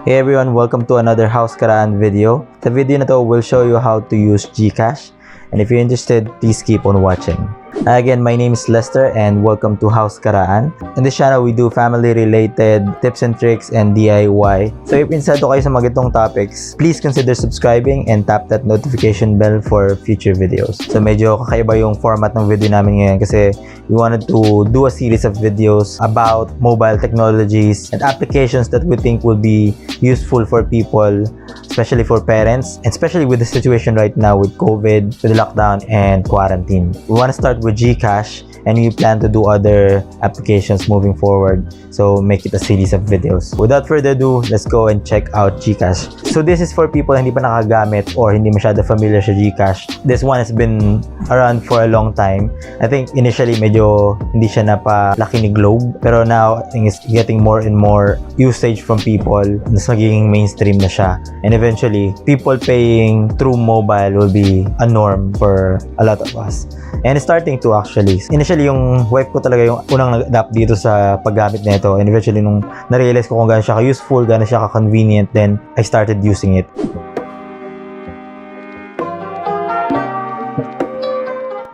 Hey everyone, welcome to another House Caraan video. Sa video na to, we'll show you how to use GCash. And if you're interested, please keep on watching. Again, my name is Lester and welcome to House Caraan. In this channel, we do family-related tips and tricks and DIY. So if interesado kayo sa mga itong topics, please consider subscribing and tap that notification bell for future videos. So medyo kakaiba yung format ng video namin ngayon kasi we wanted to do a series of videos about mobile technologies and applications that we think will be useful for people, especially for parents, and especially with the situation right now with COVID, with the lockdown and quarantine. We want to start with GCash and we plan to do other applications moving forward, so make it a series of videos. Without further ado, let's go and check out GCash. So this is for people hindi pa nakagamit or hindi masyado familiar sa GCash. This one has been around for a long time. I think initially medyo hindi siya napalaki ni Globe, pero now I think it's getting more and more usage from people. Mas magiging mainstream na siya, and eventually people paying through mobile will be a norm for a lot of us. And starting to actually. Initially, yung wife ko talaga yung unang nag-adapt dito sa paggamit nito. And eventually, nung na-realize ko kung gaano siya ka-useful, gaano siya ka-convenient, then I started using it.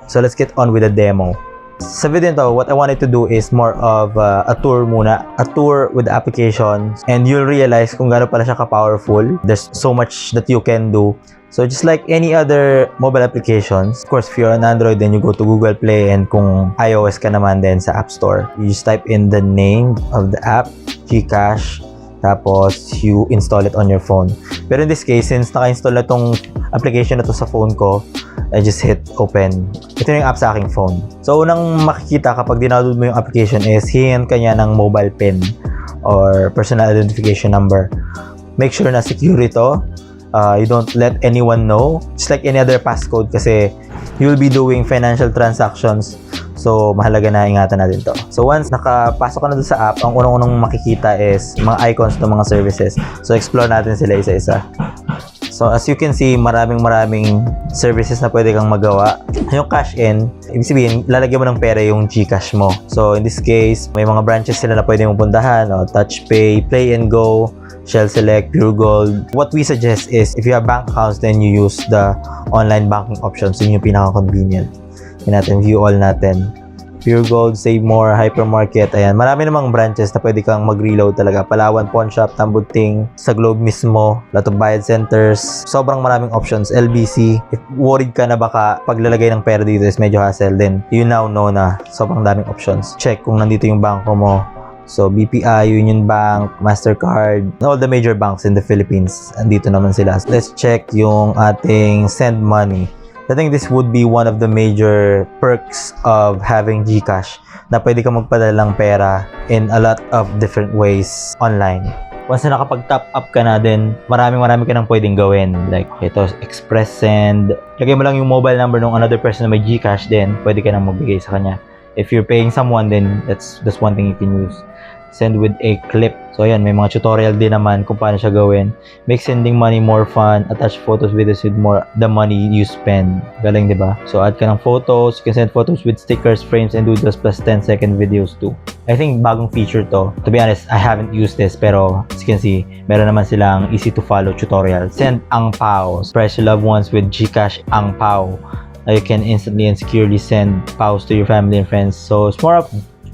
So let's get on with the demo. Sa video nito, what I wanted to do is more of a tour muna. A tour with the applications. And you'll realize kung gaano pala siya ka-powerful. There's so much that you can do. So just like any other mobile applications, of course, if you're on Android, then you go to Google Play, and kung iOS ka naman, then sa App Store. You just type in the name of the app, GCash, tapos you install it on your phone. Pero in this case, since naka-install na tong application na to sa phone ko, I just hit open. Ito na yung app sa aking phone. So unang makikita kapag dinownload mo yung application is hihingan ka niya ng mobile PIN or personal identification number. Make sure na secure ito. You don't let anyone know. Just like any other passcode kasi you'll be doing financial transactions. So, mahalaga na ingatan natin to. So, once nakapasok ka na doon sa app, ang unang-unang makikita is mga icons ng mga services. So, explore natin sila isa-isa. So, as you can see, maraming services na pwede kang magawa. Yung cash in, ibig sabihin, lalagyan mo ng pera yung GCash mo. So, in this case, may mga branches sila na pwede mong puntahan. Touch Pay, Play and Go, Shell Select, Pure Gold. What we suggest is, if you have bank accounts, then you use the online banking options. Yun yung pinaka-convenient. Yan natin, view all natin. Pure Gold, Save More, Hypermarket. Ayan, marami namang branches na pwede kang mag-reload talaga. Palawan, Pawn Shop, Tambuting, sa Globe mismo, lot of bayad centers. Sobrang maraming options. LBC. If worried ka na baka paglalagay ng pera dito is medyo hassle, then you now know na sobrang daming options. Check kung nandito yung bangko mo. So, BPI, Union Bank, MasterCard, all the major banks in the Philippines, andito naman sila. Let's check yung ating send money. I think this would be one of the major perks of having GCash, na pwede ka magpadala ng pera in a lot of different ways online. Once na nakapag-top up ka na, then marami ka nang pwedeng gawin. Like, ito, express send. Lagay mo lang yung mobile number ng another person na may GCash, then pwede ka nang magbigay sa kanya. If you're paying someone, then that's one thing you can use. Send with a clip. So ayan, may mga tutorial din naman kung paano siya gawin. Make sending money more fun. Attach photos, videos with more the money you spend. Galing, di ba? So add ka ng photos. You can send photos with stickers, frames, and doodles plus 10-second videos too. I think bagong feature to. To be honest, I haven't used this, pero as you can see, meron naman silang easy to follow tutorial. Send ang pao. Surprise your loved ones with GCash ang pao. You can instantly and securely send paos to your family and friends. So it's more of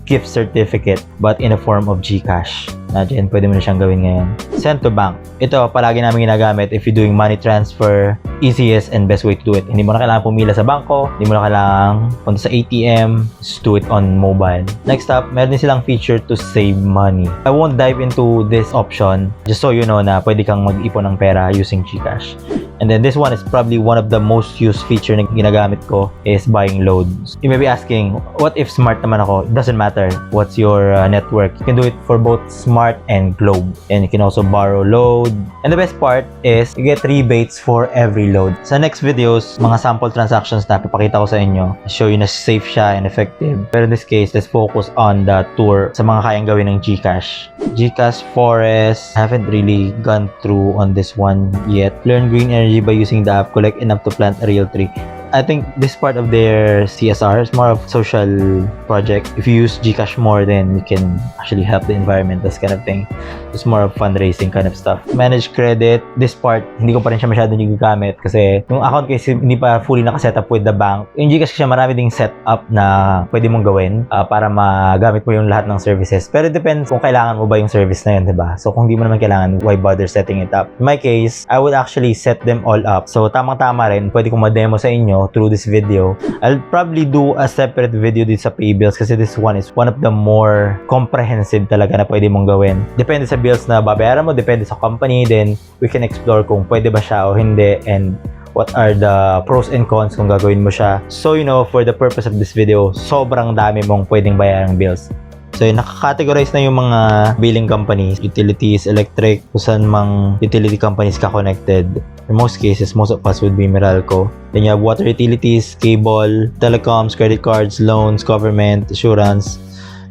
gift certificate but in a form of GCash. Diyan, pwede mo na siyang gawin ngayon. Send to bank. Ito, palagi namin ginagamit if you're doing money transfer. Easiest and best way to do it. Hindi mo na kailangan pumila sa bangko. Hindi mo na kailangan punta sa ATM. Just do it on mobile. Next up, meron din silang feature to save money. I won't dive into this option. Just so you know na pwede kang mag-ipon ng pera using GCash. And then this one is probably one of the most used feature na ginagamit ko is buying loads. You may be asking, what if smart naman ako? It doesn't matter what's your network. You can do it for both smart and Globe. And you can also borrow load. And the best part is you get rebates for every load. Sa next videos, mga sample transactions na papakita ko sa inyo. Show you na safe siya and effective. Pero in this case, let's focus on the tour sa mga kayang gawin ng GCash. GCash Forest, haven't really gone through on this one yet. Learn green energy by using the app. Collect enough to plant a real tree. I think this part of their CSR is more of social project. If you use GCash more, then you can actually help the environment, this kind of thing. It's more of fundraising kind of stuff. Manage credit, this part, hindi ko pa rin siya masyadong gigamit kasi yung account kasi hindi pa fully nakasetup with the bank. Yung GCash kasi marami ding setup na pwede mong gawin para magamit mo yung lahat ng services. Pero it depends kung kailangan mo ba yung service na yun, diba? So kung di mo naman kailangan, why bother setting it up? In my case, I would actually set them all up. So tamang-tama rin, pwede kong ma-demo sa inyo through this video. I'll probably do a separate video dito sa pay bills kasi this one is one of the more comprehensive talaga na pwede mong gawin. Depende sa bills na babayaran mo, depende sa company, then we can explore kung pwede ba siya o hindi and what are the pros and cons kung gagawin mo siya. So, for the purpose of this video, sobrang dami mong pwedeng bayarang bills. So, nakakategorize na yung mga billing companies, utilities, electric, kung saan mang utility companies ka connected. In most cases, most of us would be Meralco. Then you have water utilities, cable, telecoms, credit cards, loans, government, insurance.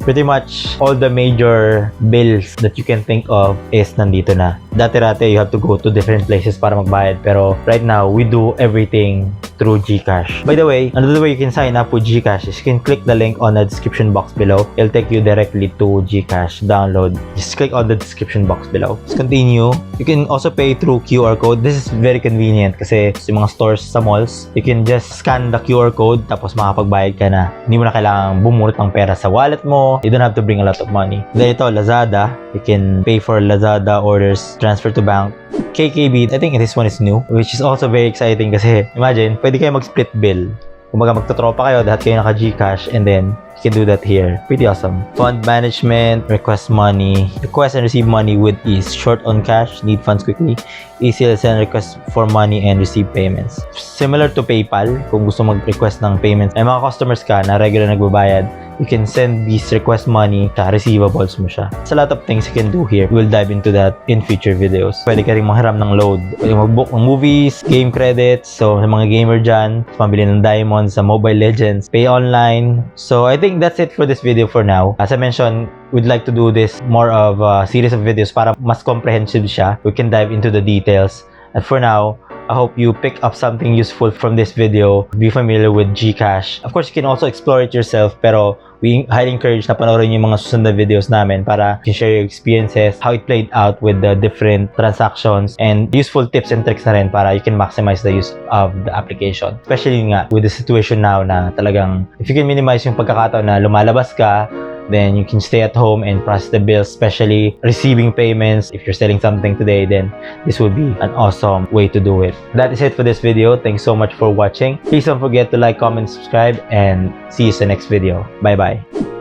Pretty much all the major bills that you can think of is nandito na. Dati-rati, you have to go to different places para magbayad. Pero right now, we do everything through GCash. By the way, another way you can sign up with GCash is you can click the link on the description box below. It'll take you directly to GCash download. Just click on the description box below. Let's continue. You can also pay through QR code. This is very convenient kasi yung mga stores sa malls, you can just scan the QR code tapos makapagbayad ka na. Hindi mo na kailangang bumulot ng pera sa wallet mo. You don't have to bring a lot of money. Then ito, Lazada. You can pay for Lazada orders, transfer to bank. KKB, I think this one is new, which is also very exciting kasi imagine, pwede kayo mag-split bill. Kumbaga magtotropa kayo, lahat kayo naka-GCash and then you can do that here. Pretty awesome. Fund management, request money, request and receive money with ease. Short on cash, need funds quickly. Easy to send requests for money and receive payments. Similar to PayPal, kung gusto mag-request ng payments, may mga customers ka na regular nagbabayad, you can send these request money sa receivables mo siya. There's a lot of things you can do here. We'll dive into that in future videos. Pwede ka rin manghiram ng load. Pwede mag-book ng movies, game credits. So, sa mga gamer dyan, pambili ng diamonds sa Mobile Legends, pay online. So, I think that's it for this video for now. As I mentioned, we'd like to do this more of a series of videos para mas comprehensive siya. We can dive into the details. And for now, I hope you pick up something useful from this video. Be familiar with GCash. Of course, you can also explore it yourself, pero we highly encourage na panoorin yung mga susunod na videos namin para you can share your experiences, how it played out with the different transactions, and useful tips and tricks na rin para you can maximize the use of the application. Especially nga with the situation now na talagang if you can minimize yung pagkakataon na lumalabas ka, then you can stay at home and process the bills, especially receiving payments. If you're selling something today, then this would be an awesome way to do it. That is it for this video. Thanks so much for watching. Please don't forget to like, comment, subscribe, and see you in the next video. Bye-bye.